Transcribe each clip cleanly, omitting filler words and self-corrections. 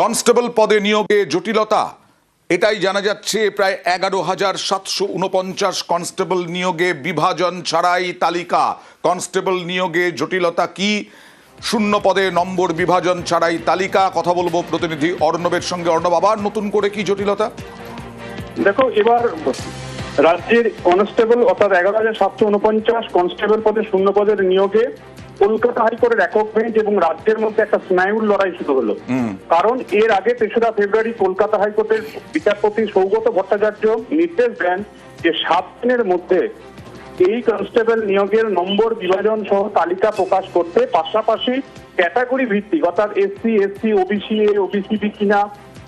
Constable পদে নিয়োগে জটিলতা, এটাই জানা যাচ্ছে। প্রায় 11,749 কনস্টেবল নিয়োগে বিভাজন ছাড়াই তালিকা। কনস্টেবল নিয়োগে জটিলতা কি? শূন্য পদে নম্বর বিভাজন ছাড়াই তালিকা। কথা বলবো প্রতিনিধি অর্ণবের সঙ্গে। অর্ণব, আবার নতুন করে কি জটিলতা? দেখো, এবার রাজ্যের কনস্টেবল অর্থাৎ 11,749 কনস্টেবল পদে শূন্য পদের নিয়োগে কলকাতা হাইকোর্টের একক বেঞ্চ এবং রাজ্যের মধ্যে একটা স্নায়ুর লড়াই শুরু হলো। কারণ এর আগে 3রা ফেব্রুয়ারি কলকাতা হাইকোর্টের বিচারপতি সৌগত ভট্টাচার্য নির্দেশ দেন যে 7 দিনের মধ্যে এই কনস্টেবল নিয়োগের নম্বর বিভাজন সহ তালিকা প্রকাশ করতে, পাশাপাশি ক্যাটাগরি ভিত্তিক অর্থাৎ SC, ST, OBC A, OBC B কিনা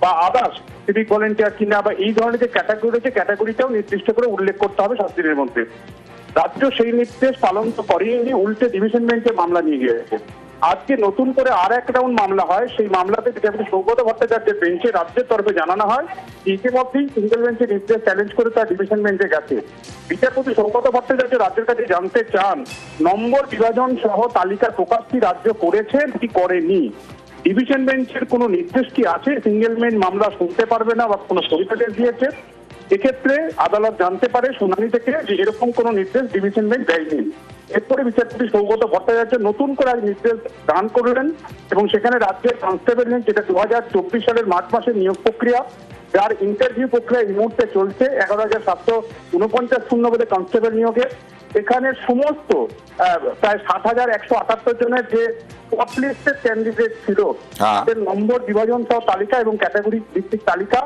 বা আদার্স সিভিক ভলেন্টিয়ার কিনা বা এই ধরনের যে ক্যাটাগরি রয়েছে ক্যাটাগরিটাও নির্দিষ্ট করে উল্লেখ করতে হবে 7 দিনের মধ্যে। রাজ্য সেই নির্দেশ পালন তো করেনি, উল্টে ডিভিশন বেঞ্চে মামলা নিয়ে গিয়েছে। আজকে নতুন করে আর এক রাউন্ড মামলা হয়। সেই মামলাতে বিচারপতি সৌগত ভট্টাচার্যের বেঞ্চে রাজ্যের তরফে জানানো হয় ইতিমধ্যেই সিঙ্গেল বেঞ্চের নির্দেশ চ্যালেঞ্জ করে তার ডিভিশন বেঞ্চে গেছে। বিচারপতি সৌগত ভট্টাচার্য রাজ্যের কাছে জানতে চান নম্বর বিভাজন সহ তালিকা প্রকাশ কি রাজ্য করেছে কি করেনি। ডিভিশন বেঞ্চের কোনো নির্দেশ কি আছে সিঙ্গেল বেঞ্চ মামলা শুনতে পারবে না বা কোনো স্থগিতাদেশ দিয়েছে? এক্ষেত্রে আদালত জানতে পারে শুনানি থেকে যে এরকম কোনো নির্দেশ ডিভিশন বেঞ্চ দেয়নি। এরপরে বিচারপতি সৌগত ভট্টাচার্য নতুন করে আজ নির্দেশ দান করলেন এবং সেখানে রাজ্যের কনস্টেবল নিয়োগ, যেটা 2024 সালের মার্চ মাসের নিয়োগ প্রক্রিয়া, যার ইন্টারভিউ প্রক্রিয়া এই মুহূর্তে চলছে, 11,749 শূন্যপদে কনস্টেবল নিয়োগে এখানে সমস্ত প্রায় 7,178 জনের যে শর্টলিস্টেড ক্যান্ডিডেট ছিল তাদের নম্বর বিভাজন সহ তালিকা এবং ক্যাটাগরি ভিত্তিক তালিকা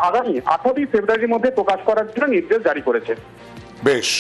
আগামী 18 ফেব্রুয়ারির মধ্যে প্রকাশ করার জন্য নির্দেশ জারি করেছে। বেশ।